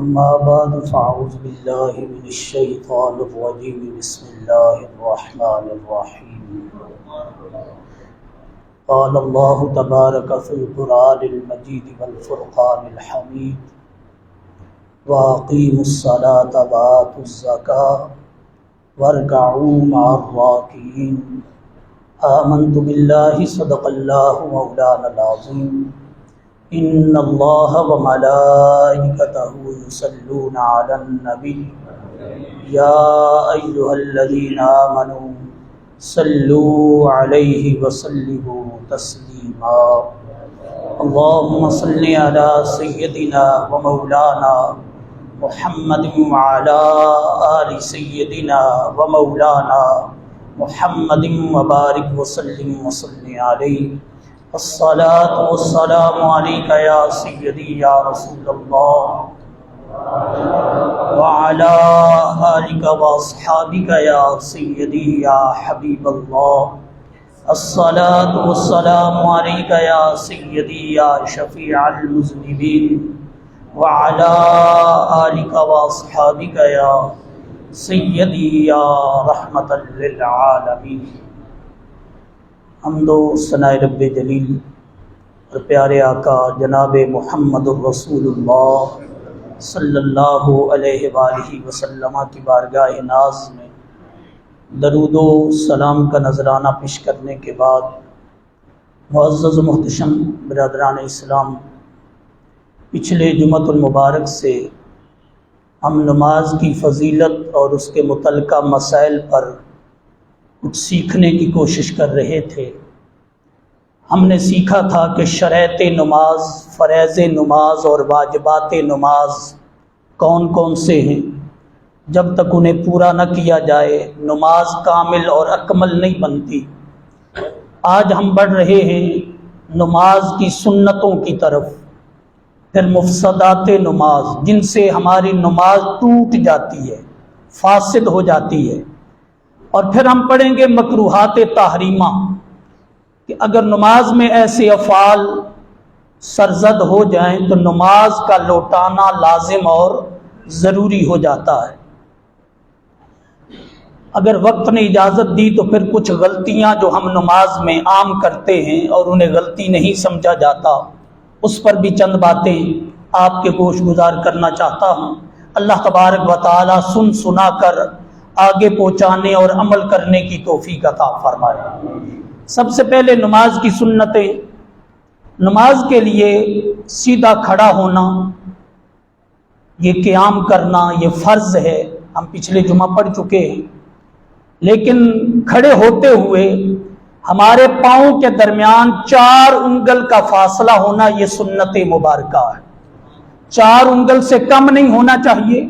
أما بعد فأعوذ بالله من الشيطان الرجيم بسم الله الرحمن الرحيم قال الله تبارك في القرآن المجيد والفرقان الحميد وأقيموا الصلاة وآتوا الزكاة واركعوا مع الراكعين آمنت بالله صدق الله مولانا العظيم ان اللہ وملائکتہ یصلون علی النبی یا ایھا الذین آمنوا صلوا علیہ وسلموا تسلیما اللہم صل علی سیدنا ومولانا محمد وعلی آل سیدنا ومولانا محمد وبارک وسلم وصل علیہ الصلاة والسلام علیکہ یا سیدی یا رسول اللہ وعلا آلکہ واصحابکہ یا سیدی یا حبیب اللہ الصلاة والسلام علیکہ یا سیدی یا شفیع المذنبین وعلا آلکہ واصحابکہ یا سیدی یا رحمت للعالمین۔ حمد و ثناء رب جلیل اور پیارے آقا جناب محمد الرسول اللہ صلی اللہ علیہ وآلہ وسلم کی بارگاہ ناز میں درود و سلام کا نذرانہ پیش کرنے کے بعد معزز و محتشم برادران اسلام، پچھلے جمعۃ المبارک سے ہم نماز کی فضیلت اور اس کے متعلقہ مسائل پر کچھ سیکھنے کی کوشش کر رہے تھے۔ ہم نے سیکھا تھا کہ شرائط نماز، فرائض نماز اور واجبات نماز کون کون سے ہیں۔ جب تک انہیں پورا نہ کیا جائے نماز کامل اور اکمل نہیں بنتی۔ آج ہم بڑھ رہے ہیں نماز کی سنتوں کی طرف، پھر مفسدات نماز جن سے ہماری نماز ٹوٹ جاتی ہے، فاسد ہو جاتی ہے، اور پھر ہم پڑھیں گے مکروہات تحریمہ کہ اگر نماز میں ایسے افعال سرزد ہو جائیں تو نماز کا لوٹانا لازم اور ضروری ہو جاتا ہے۔ اگر وقت نے اجازت دی تو پھر کچھ غلطیاں جو ہم نماز میں عام کرتے ہیں اور انہیں غلطی نہیں سمجھا جاتا، اس پر بھی چند باتیں آپ کے گوش گزار کرنا چاہتا ہوں۔ اللہ تبارک و تعالی سن سنا کر آگے پہنچانے اور عمل کرنے کی توفیق عطا فرمائے۔ سب سے پہلے نماز کی سنتیں۔ نماز کے لیے سیدھا کھڑا ہونا، یہ قیام کرنا، یہ فرض ہے، ہم پچھلے جمعہ پڑھ چکے ہیں۔ لیکن کھڑے ہوتے ہوئے ہمارے پاؤں کے درمیان 4 انگل کا فاصلہ ہونا، یہ سنت مبارکہ ہے۔ 4 انگل سے کم نہیں ہونا چاہیے۔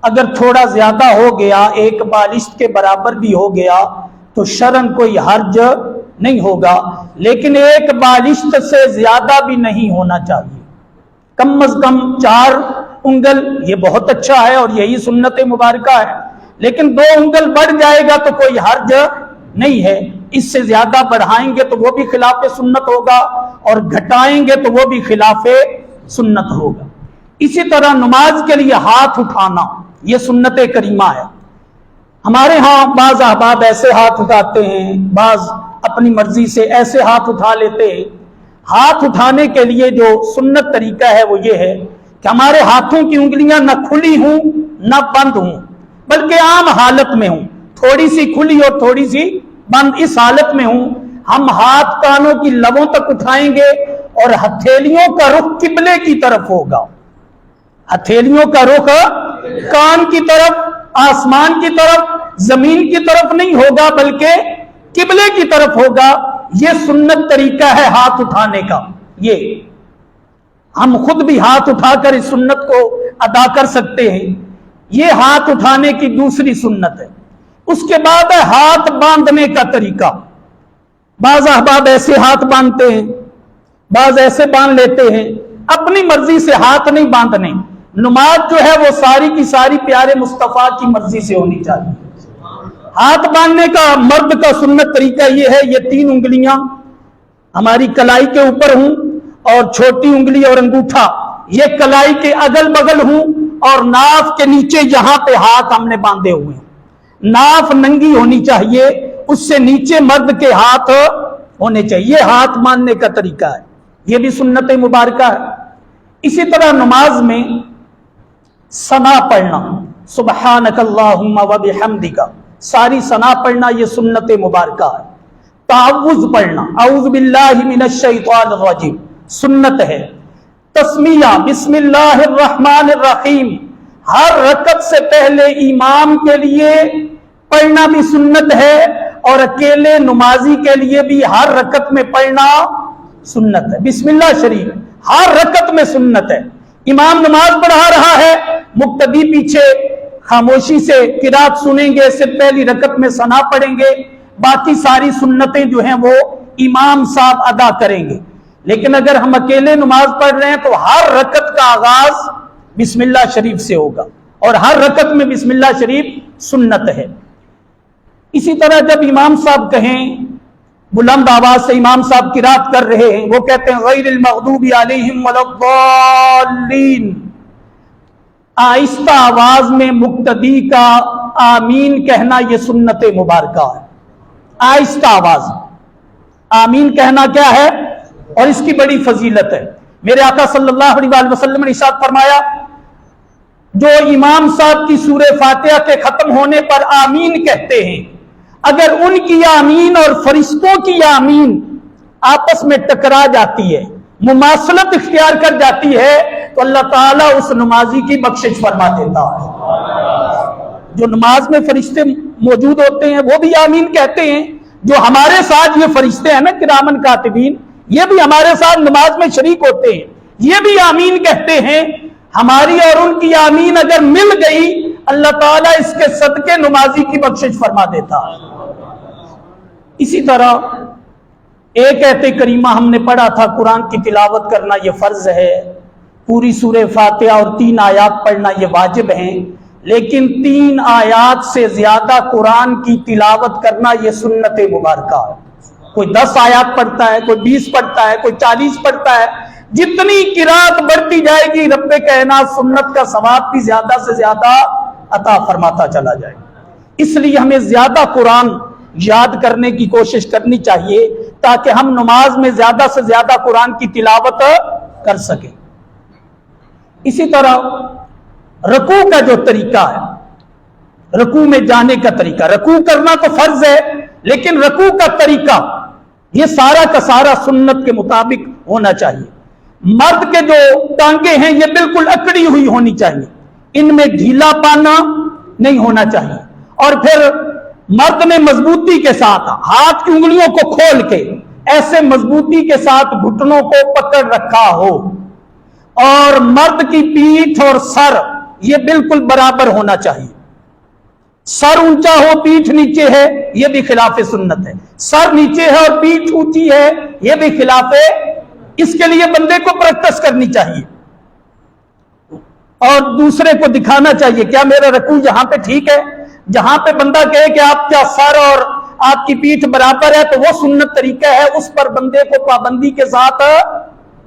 اگر تھوڑا زیادہ ہو گیا، 1 بالشت کے برابر بھی ہو گیا تو شرعاً کوئی حرج نہیں ہوگا، لیکن 1 بالشت سے زیادہ بھی نہیں ہونا چاہیے۔ کم از کم 4 انگل یہ بہت اچھا ہے اور یہی سنت مبارکہ ہے، لیکن 2 انگل بڑھ جائے گا تو کوئی حرج نہیں ہے۔ اس سے زیادہ بڑھائیں گے تو وہ بھی خلاف سنت ہوگا، اور گھٹائیں گے تو وہ بھی خلاف سنت ہوگا۔ اسی طرح نماز کے لیے ہاتھ اٹھانا یہ سنت کریمہ ہے۔ ہمارے ہاں بعض احباب ایسے ہاتھ اٹھاتے ہیں، بعض اپنی مرضی سے ایسے ہاتھ اٹھا لیتے ہیں۔ ہاتھ اٹھانے کے لیے جو سنت طریقہ ہے وہ یہ ہے کہ ہمارے ہاتھوں کی انگلیاں نہ کھلی ہوں نہ بند ہوں، بلکہ عام حالت میں ہوں، تھوڑی سی کھلی اور تھوڑی سی بند، اس حالت میں ہوں۔ ہم ہاتھ کانوں کی لبوں تک اٹھائیں گے اور ہتھیلیوں کا رخ قبلے کی طرف ہوگا۔ ہتھیلیوں کا رخ کان کی طرف، آسمان کی طرف، زمین کی طرف نہیں ہوگا، بلکہ قبلے کی طرف ہوگا۔ یہ سنت طریقہ ہے ہاتھ اٹھانے کا۔ یہ ہم خود بھی ہاتھ اٹھا کر اس سنت کو ادا کر سکتے ہیں۔ یہ ہاتھ اٹھانے کی دوسری سنت ہے۔ اس کے بعد ہے ہاتھ باندھنے کا طریقہ۔ بعض احباب ایسے ہاتھ باندھتے ہیں، بعض ایسے باندھ لیتے ہیں۔ اپنی مرضی سے ہاتھ نہیں باندھنے۔ نماز جو ہے وہ ساری کی ساری پیارے مصطفیٰ کی مرضی سے ہونی چاہیے۔ ہاتھ باندھنے کا مرد کا سنت طریقہ یہ ہے، یہ 3 انگلیاں ہماری کلائی کے اوپر ہوں اور چھوٹی انگلی اور انگوٹھا یہ کلائی کے اگل بغل ہوں اور ناف کے نیچے یہاں پہ ہاتھ ہم نے باندھے ہوئے ہیں، ناف ننگی ہونی چاہیے، اس سے نیچے مرد کے ہاتھ ہونے چاہیے، یہ ہاتھ باندھنے کا طریقہ ہے، یہ بھی سنت مبارکہ ہے۔ اسی طرح نماز میں ثنا پڑھنا، سبحانک اللہم و بحمدک، ساری ثنا پڑھنا یہ سنت مبارکہ ہے۔ تعوذ پڑھنا، اعوذ باللہ من الشیطان الرجیم، سنت ہے۔ تسمیہ، بسم اللہ الرحمن الرحیم، ہر رکعت سے پہلے امام کے لیے پڑھنا بھی سنت ہے، اور اکیلے نمازی کے لیے بھی ہر رکعت میں پڑھنا سنت ہے۔ بسم اللہ شریف ہر رکعت میں سنت ہے۔ امام نماز پڑھا رہا ہے، مقتدی پیچھے خاموشی سے قرات سنیں گے، اس سے پہلی رکعت میں ثنا پڑھیں گے، باقی ساری سنتیں جو ہیں وہ امام صاحب ادا کریں گے۔ لیکن اگر ہم اکیلے نماز پڑھ رہے ہیں تو ہر رکعت کا آغاز بسم اللہ شریف سے ہوگا، اور ہر رکعت میں بسم اللہ شریف سنت ہے۔ اسی طرح جب امام صاحب کہیں، بلند آواز سے امام صاحب قرات کر رہے ہیں، وہ کہتے ہیں غیر المغضوب علیہم ولا الضالین، آہستہ آواز میں مقتدی کا آمین کہنا یہ سنت مبارکہ ہے۔ آہستہ آواز آمین کہنا کیا ہے، اور اس کی بڑی فضیلت ہے۔ میرے آقا صلی اللہ علیہ وآلہ وسلم نے ارشاد فرمایا، جو امام صاحب کی سورہ فاتحہ کے ختم ہونے پر آمین کہتے ہیں، اگر ان کی آمین اور فرشتوں کی آمین آپس میں ٹکرا جاتی ہے، مماثلت اختیار کر جاتی ہے، تو اللہ تعالیٰ اس نمازی کی بخشش فرما دیتا ہے۔ جو نماز میں فرشتے موجود ہوتے ہیں وہ بھی آمین کہتے ہیں، جو ہمارے ساتھ یہ فرشتے ہیں نا کرامن کاتبین، یہ بھی ہمارے ساتھ نماز میں شریک ہوتے ہیں، یہ بھی آمین کہتے ہیں۔ ہماری اور ان کی آمین اگر مل گئی، اللہ تعالیٰ اس کے صدقے نمازی کی بخشش فرما دیتا ہے۔ اسی طرح ایک آیت کریمہ ہم نے پڑھا تھا، قرآن کی تلاوت کرنا یہ فرض ہے، پوری سورہ فاتحہ اور 3 آیات پڑھنا یہ واجب ہیں، لیکن 3 آیات سے زیادہ قرآن کی تلاوت کرنا یہ سنت مبارکہ ہے۔ کوئی 10 آیات پڑھتا ہے، کوئی 20 پڑھتا ہے، کوئی 40 پڑھتا ہے، جتنی قرات بڑھتی جائے گی رب کائنات سنت کا ثواب بھی زیادہ سے زیادہ عطا فرماتا چلا جائے گا۔ اس لیے ہمیں زیادہ قرآن یاد کرنے کی کوشش کرنی چاہیے تاکہ ہم نماز میں زیادہ سے زیادہ قرآن کی تلاوت کر سکیں۔ اسی طرح رکوع کا جو طریقہ ہے، رکوع میں جانے کا طریقہ، رکوع کرنا تو فرض ہے، لیکن رکوع کا طریقہ یہ سارا کا سارا سنت کے مطابق ہونا چاہیے۔ مرد کے جو ٹانگیں ہیں یہ بالکل اکڑی ہوئی ہونی چاہیے، ان میں ڈھیلا پانا نہیں ہونا چاہیے، اور پھر مرد نے مضبوطی کے ساتھ ہاتھ کی انگلیوں کو کھول کے ایسے مضبوطی کے ساتھ گھٹنوں کو پکڑ رکھا ہو، اور مرد کی پیٹھ اور سر یہ بالکل برابر ہونا چاہیے۔ سر اونچا ہو پیٹھ نیچے ہے یہ بھی خلاف سنت ہے، سر نیچے ہے اور پیٹھ اونچی ہے یہ بھی خلاف ہے۔ اس کے لیے بندے کو پریکٹس کرنی چاہیے اور دوسرے کو دکھانا چاہیے کیا میرا رکوع یہاں پہ ٹھیک ہے۔ جہاں پہ بندہ کہے کہ آپ کا سر اور آپ کی پیٹھ برابر ہے تو وہ سنت طریقہ ہے، اس پر بندے کو پابندی کے ساتھ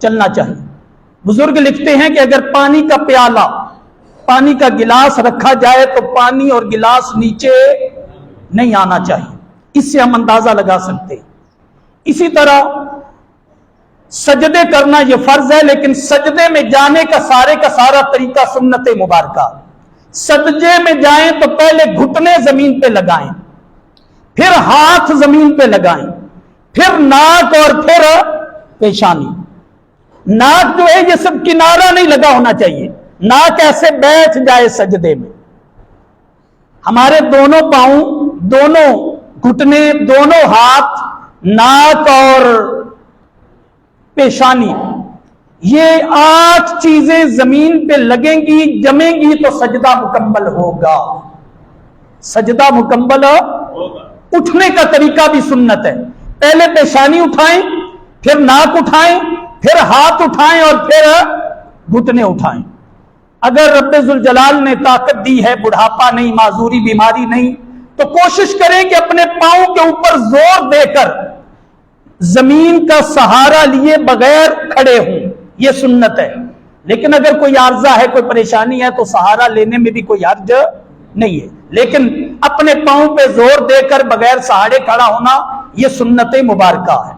چلنا چاہیے۔ بزرگ لکھتے ہیں کہ اگر پانی کا پیالہ، پانی کا گلاس رکھا جائے تو پانی اور گلاس نیچے نہیں آنا چاہیے، اس سے ہم اندازہ لگا سکتے ہیں۔ اسی طرح سجدے کرنا یہ فرض ہے، لیکن سجدے میں جانے کا سارا طریقہ سنت مبارکہ۔ سجدے میں جائیں تو پہلے گھٹنے زمین پہ لگائیں، پھر ہاتھ زمین پہ لگائیں، پھر ناک اور پھر پیشانی۔ ناک جو ہے یہ سب کنارہ نہیں لگا ہونا چاہیے، ناک ایسے بیٹھ جائے سجدے میں۔ ہمارے دونوں پاؤں، دونوں گھٹنے، دونوں ہاتھ، ناک اور پیشانی، یہ 8 چیزیں زمین پہ لگیں گی، جمیں گی تو سجدہ مکمل ہوگا۔ سجدہ مکمل ہوگا۔ اٹھنے کا طریقہ بھی سنت ہے، پہلے پیشانی اٹھائیں، پھر ناک اٹھائیں، پھر ہاتھ اٹھائیں اور پھر گھٹنے اٹھائیں۔ اگر رب ذوالجلال نے طاقت دی ہے، بڑھاپا نہیں، معذوری، بیماری نہیں، تو کوشش کریں کہ اپنے پاؤں کے اوپر زور دے کر زمین کا سہارا لیے بغیر کھڑے ہوں، یہ سنت ہے۔ لیکن اگر کوئی عارضہ ہے، کوئی پریشانی ہے تو سہارا لینے میں بھی کوئی حرج نہیں ہے، لیکن اپنے پاؤں پہ زور دے کر بغیر سہارے کھڑا ہونا یہ سنت مبارکہ ہے۔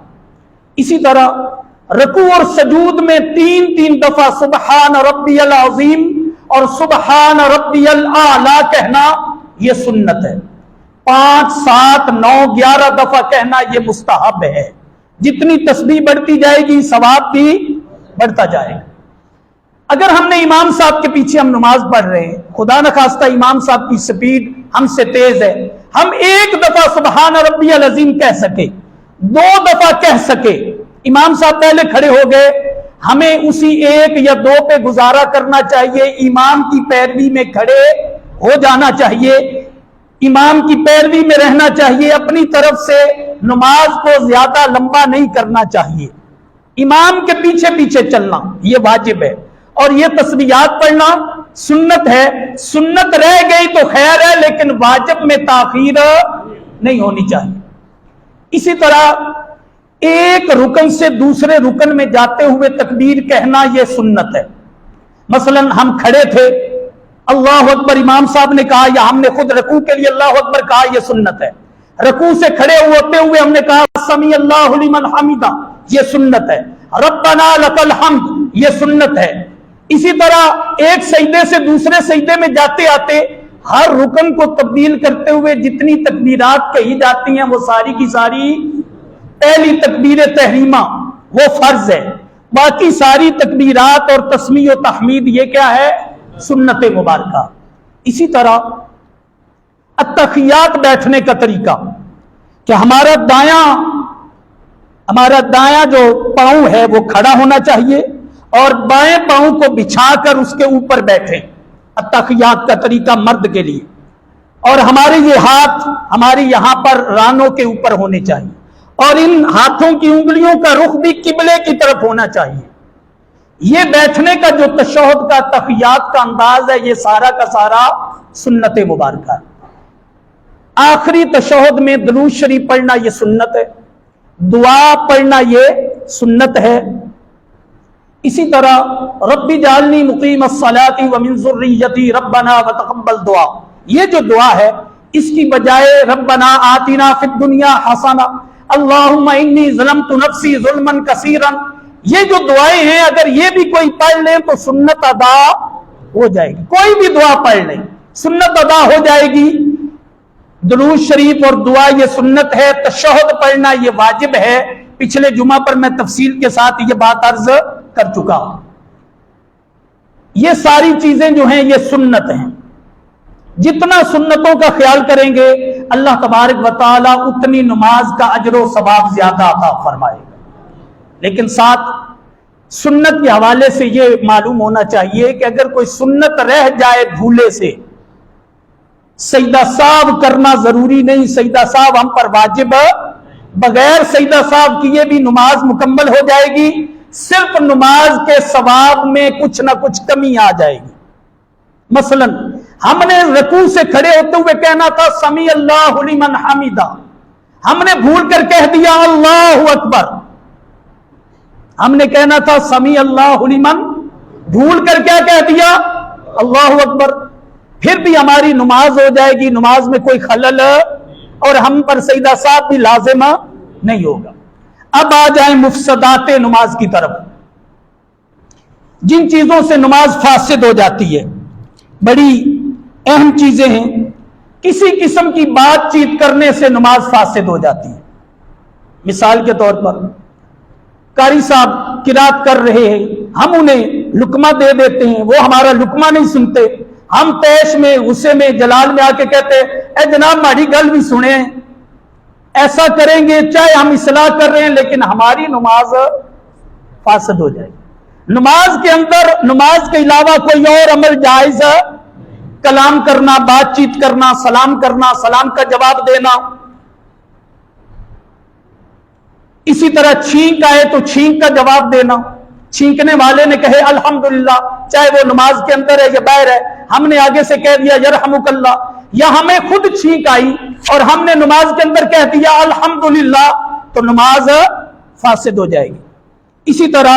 اسی طرح رکوع اور سجود میں 3 دفعہ سبحان ربی العظیم اور سبحان ربی الاعلی کہنا یہ سنت ہے۔ 5، 7، 9، 11 دفعہ کہنا یہ مستحب ہے۔ جتنی تسبیح بڑھتی جائے گی ثواب بھی بڑھتا جائے گا۔ اگر ہم نے امام صاحب کے پیچھے ہم نماز پڑھ رہے ہیں، خدا نخواستہ امام صاحب کی سپیڈ ہم سے تیز ہے، ہم 1 دفعہ سبحان ربی العظیم کہہ سکے، 2 دفعہ کہہ سکے، امام صاحب پہلے کھڑے ہو گئے، ہمیں اسی 1 یا 2 پہ گزارا کرنا چاہیے، امام کی پیروی میں کھڑے ہو جانا چاہیے، امام کی پیروی میں رہنا چاہیے، اپنی طرف سے نماز کو زیادہ لمبا نہیں کرنا چاہیے، امام کے پیچھے پیچھے چلنا یہ واجب ہے۔ اور یہ تسبیحات پڑھنا سنت ہے، سنت رہ گئی تو خیر ہے، لیکن واجب میں تاخیر نہیں ہونی چاہیے۔ اسی طرح ایک رکن سے دوسرے رکن میں جاتے ہوئے تکبیر کہنا یہ سنت ہے۔ مثلا ہم کھڑے تھے، اللہ اکبر امام صاحب نے کہا، یا ہم نے خود رکوع کے لیے اللہ اکبر کہا، یہ سنت ہے۔ رکوع سے کھڑے ہوتے ہوئے ہم نے کہا سمیع اللہ لمن حمدہ، یہ سنت ہے۔ ربنا لک الحمد، یہ سنت ہے۔ اسی طرح ایک سجدے سے دوسرے سجدے میں جاتے آتے ہر رکن کو تبدیل کرتے ہوئے جتنی تکبیرات کہی جاتی ہیں وہ ساری کی ساری پہلی تکبیر تحریمہ وہ فرض ہے، باقی ساری تکبیرات اور تسمیع و تحمید یہ کیا ہے؟ سنت مبارکہ۔ اسی طرح التحیات بیٹھنے کا طریقہ کہ ہمارا دایاں جو پاؤں ہے وہ کھڑا ہونا چاہیے اور بائیں پاؤں کو بچھا کر اس کے اوپر بیٹھیں، التحیات کا طریقہ مرد کے لیے، اور ہمارے یہ ہاتھ ہماری یہاں پر رانوں کے اوپر ہونے چاہیے، اور ان ہاتھوں کی انگلیوں کا رخ بھی قبلے کی طرف ہونا چاہیے۔ یہ بیٹھنے کا جو تشہد کا تحیات کا انداز ہے یہ سارا کا سارا سنت مبارکہ ہے۔ آخری تشہد میں درود شریف پڑھنا یہ سنت ہے، دعا پڑھنا یہ سنت ہے۔ اسی طرح رب اجعلنی مقیم الصلاۃ ومن ذریتی ربنا وتقبل دعا، یہ جو دعا ہے اس کی بجائے ربنا آتنا فی الدنیا حسنہ اللہم انی ظلمت نفسی ظلما کثیرا، یہ جو دعائیں ہیں اگر یہ بھی کوئی پڑھ لیں تو سنت ادا ہو جائے گی۔ کوئی بھی دعا پڑھ لیں سنت ادا ہو جائے گی۔ درود شریف اور دعا یہ سنت ہے، تشہد پڑھنا یہ واجب ہے۔ پچھلے جمعہ پر میں تفصیل کے ساتھ یہ بات عرض کر چکا ہوں۔ یہ ساری چیزیں جو ہیں یہ سنت ہیں، جتنا سنتوں کا خیال کریں گے اللہ تبارک و تعالی اتنی نماز کا اجر و ثواب زیادہ عطا فرمائے گا۔ لیکن ساتھ سنت کے حوالے سے یہ معلوم ہونا چاہیے کہ اگر کوئی سنت رہ جائے بھولے سے، سجدہ سہو کرنا ضروری نہیں، سجدہ سہو ہم پر واجب، بغیر سجدہ سہو کیے بھی نماز مکمل ہو جائے گی، صرف نماز کے ثواب میں کچھ نہ کچھ کمی آ جائے گی۔ مثلا ہم نے رکوع سے کھڑے ہوتے ہوئے کہنا تھا سمیع اللہ لمن حمدہ، ہم نے بھول کر کہہ دیا اللہ اکبر، ہم نے کہنا تھا سمیع اللہ لمن، بھول کر کیا کہہ دیا؟ اللہ اکبر، پھر بھی ہماری نماز ہو جائے گی، نماز میں کوئی خلل اور ہم پر سجدہ سہو بھی لازم نہیں ہوگا۔ اب آ جائیں مفسدات نماز کی طرف، جن چیزوں سے نماز فاسد ہو جاتی ہے، بڑی اہم چیزیں ہیں۔ کسی قسم کی بات چیت کرنے سے نماز فاسد ہو جاتی ہے۔ مثال کے طور پر قاری صاحب قرات کر رہے ہیں، ہم انہیں لقمہ دے دیتے ہیں، وہ ہمارا لقمہ نہیں سنتے، ہم تیش میں غصے میں جلال میں آ کے کہتے اے جناب ہماری گل بھی سنیں، ایسا کریں گے چاہے ہم اصلاح کر رہے ہیں لیکن ہماری نماز فاسد ہو جائے گی۔ نماز کے اندر نماز کے علاوہ کوئی اور عمل جائز ہے؟ کلام کرنا، بات چیت کرنا، سلام کرنا، سلام کا جواب دینا، اسی طرح چھینک آئے تو چھینک کا جواب دینا، چھینکنے والے نے کہے الحمدللہ، چاہے وہ نماز کے اندر ہے یا باہر ہے، ہم نے آگے سے کہہ دیا یرحمک اللہ، یا ہمیں خود چھینک آئی اور ہم نے نماز کے اندر کہہ دیا الحمدللہ، تو نماز فاسد ہو جائے گی۔ اسی طرح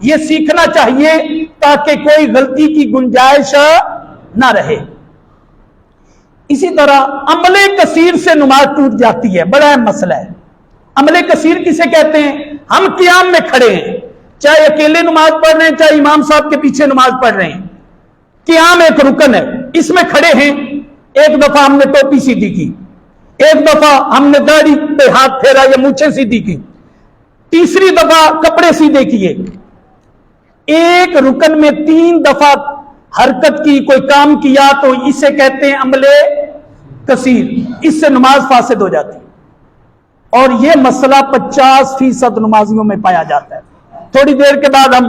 یہ سیکھنا چاہیے تاکہ کوئی غلطی کی گنجائش نہ رہے۔ اسی طرح عمل کثیر سے نماز ٹوٹ جاتی ہے، بڑا اہم مسئلہ ہے۔ عمل کثیر کسے کہتے ہیں؟ ہم قیام میں کھڑے ہیں، چاہے اکیلے نماز پڑھ رہے ہیں چاہے امام صاحب کے پیچھے نماز پڑھ رہے ہیں، قیام ایک رکن ہے، اس میں کھڑے ہیں۔ ایک دفعہ ہم نے ٹوپی سیدھی کی، ایک دفعہ ہم نے داڑھی پہ ہاتھ پھیرا یا مونچھیں سیدھی کی، تیسری دفعہ کپڑے سیدھے کیے۔ ایک رکن میں 3 دفعہ حرکت کی، کوئی کام کیا، تو اسے کہتے ہیں عمل کثیر، اس سے نماز فاسد ہو جاتی ہے۔ اور یہ مسئلہ 50% نمازیوں میں پایا جاتا ہے۔ تھوڑی دیر کے بعد ہم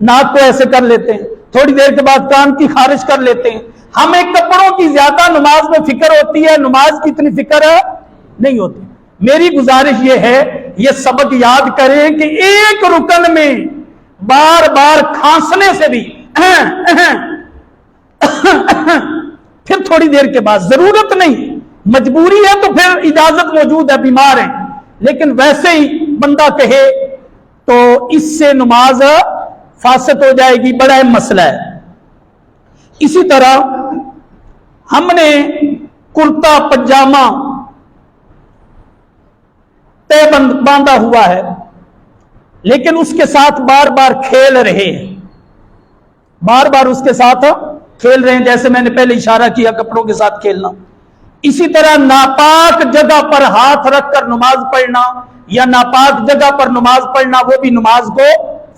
ناک کو ایسے کر لیتے ہیں، تھوڑی دیر کے بعد کان کی خارج کر لیتے ہیں۔ ہمیں کپڑوں کی زیادہ نماز میں فکر ہوتی ہے، نماز کی اتنی فکر نہیں ہوتی۔ میری گزارش یہ ہے، یہ سبق یاد کریں کہ ایک رکن میں بار بار کھانسنے سے بھی پھر تھوڑی دیر کے بعد، ضرورت نہیں، مجبوری ہے تو پھر اجازت موجود ہے، بیمار ہے، لیکن ویسے ہی بندہ کہے تو اس سے نماز فاسد ہو جائے گی، بڑا اہم مسئلہ ہے۔ اسی طرح ہم نے کرتا پجامہ تے باندھا ہوا ہے، لیکن اس کے ساتھ بار بار کھیل رہے ہیں، بار بار اس کے ساتھ کھیل رہے ہیں، جیسے میں نے پہلے اشارہ کیا کپڑوں کے ساتھ کھیلنا۔ اسی طرح ناپاک جگہ پر ہاتھ رکھ کر نماز پڑھنا یا ناپاک جگہ پر نماز پڑھنا، وہ بھی نماز کو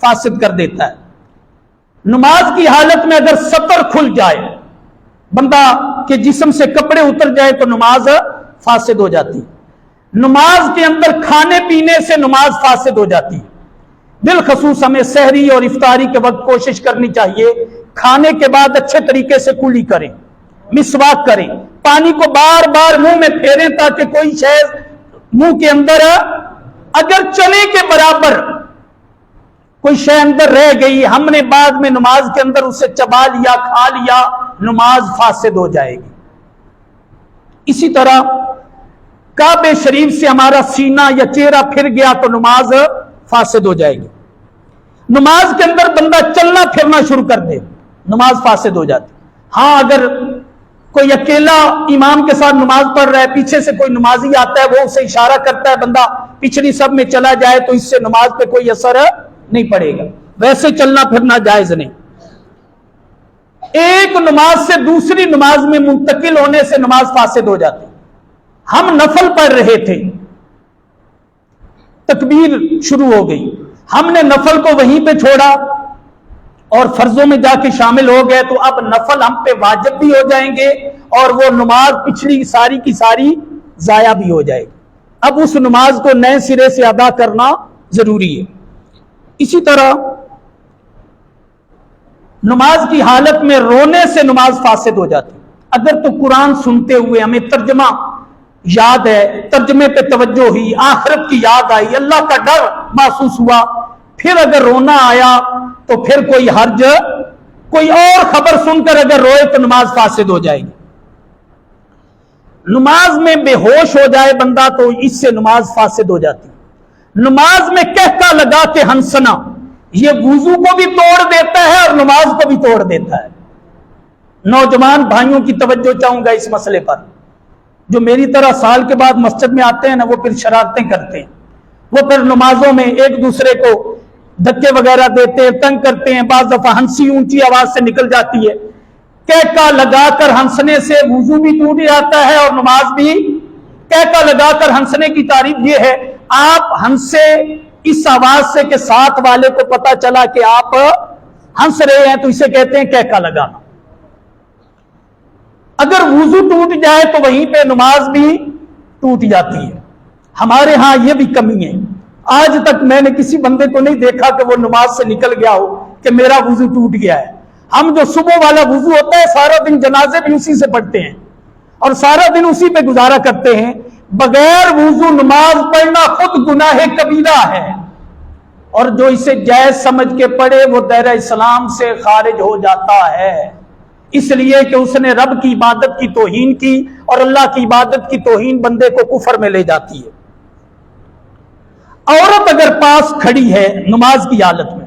فاسد کر دیتا ہے۔ نماز کی حالت میں اگر سطر کھل جائے، بندہ کے جسم سے کپڑے اتر جائے تو نماز فاسد ہو جاتی۔ نماز کے اندر کھانے پینے سے نماز فاسد ہو جاتی۔ بالخصوص ہمیں سحری اور افطاری کے وقت کوشش کرنی چاہیے کھانے کے بعد اچھے طریقے سے کلی کریں، مسواک کریں، پانی کو بار بار منہ میں پھیریں تاکہ کوئی شے منہ کے اندر اگر چنے کے برابر کوئی شے اندر رہ گئی، ہم نے بعد میں نماز کے اندر اسے چبا لیا، کھا لیا، نماز فاسد ہو جائے گی۔ اسی طرح کعبے شریف سے ہمارا سینہ یا چہرہ پھر گیا تو نماز فاسد ہو جائے گی۔ نماز کے اندر بندہ چلنا پھرنا شروع کر دے، نماز فاسد ہو جاتی۔ ہاں اگر کوئی اکیلا امام کے ساتھ نماز پڑھ رہا ہے، پیچھے سے کوئی نمازی آتا ہے، وہ اسے اشارہ کرتا ہے بندہ پچھلی صف میں چلا جائے، تو اس سے نماز پہ کوئی اثر نہیں پڑے گا، ویسے چلنا پھرنا جائز نہیں۔ ایک نماز سے دوسری نماز میں منتقل ہونے سے نماز فاسد ہو جاتی۔ ہم نفل پڑھ رہے تھے، تکبیر شروع ہو گئی، ہم نے نفل کو وہیں پہ چھوڑا اور فرضوں میں جا کے شامل ہو گئے، تو اب نفل ہم پہ واجب بھی ہو جائیں گے اور وہ نماز پچھلی ساری کی ساری ضائع بھی ہو جائے گی۔ اب اس نماز کو نئے سرے سے ادا کرنا ضروری ہے۔ اسی طرح نماز کی حالت میں رونے سے نماز فاسد ہو جاتی۔ اگر تو قرآن سنتے ہوئے ہمیں ترجمہ یاد ہے، ترجمے پہ توجہ ہوئی، آخرت کی یاد آئی، اللہ کا ڈر محسوس ہوا، پھر اگر رونا آیا تو پھر کوئی حرج، کوئی اور خبر سن کر اگر روئے تو نماز فاسد ہو جائے گی۔ نماز میں بے ہوش ہو جائے بندہ تو اس سے نماز فاسد ہو جاتی۔ نماز میں کہکا لگا کے ہنسنا، یہ وضو کو بھی توڑ دیتا ہے اور نماز کو بھی توڑ دیتا ہے۔ نوجوان بھائیوں کی توجہ چاہوں گا اس مسئلے پر، جو میری طرح سال کے بعد مسجد میں آتے ہیں نا، وہ پھر شرارتیں کرتے ہیں، وہ پھر نمازوں میں ایک دوسرے کو دھکے وغیرہ دیتے ہیں، تنگ کرتے ہیں، بعض دفعہ ہنسی اونچی آواز سے نکل جاتی ہے۔ کہکا لگا کر ہنسنے سے وضو بھی ٹوٹ جاتا ہے اور نماز بھی۔ کہکا لگا کر ہنسنے کی تعریف یہ ہے، آپ ہنسے اس آواز سے کہ ساتھ والے کو پتا چلا کہ آپ ہنس رہے ہیں، تو اسے کہتے ہیں کہکا لگانا۔ اگر وضو ٹوٹ جائے تو وہیں پہ نماز بھی ٹوٹ جاتی ہے۔ ہمارے ہاں یہ بھی کمی ہے، آج تک میں نے کسی بندے کو نہیں دیکھا کہ وہ نماز سے نکل گیا ہو کہ میرا وضو ٹوٹ گیا ہے۔ ہم جو صبح والا وضو ہوتا ہے، سارا دن جنازے بھی اسی سے پڑھتے ہیں اور سارا دن اسی پہ گزارا کرتے ہیں۔ بغیر وضو نماز پڑھنا خود گناہ کبیرہ ہے، اور جو اسے جائز سمجھ کے پڑھے وہ دائرہ اسلام سے خارج ہو جاتا ہے، اس لیے کہ اس نے رب کی عبادت کی توہین کی، اور اللہ کی عبادت کی توہین بندے کو کفر میں لے جاتی ہے۔ عورت اگر پاس کھڑی ہے نماز کی حالت میں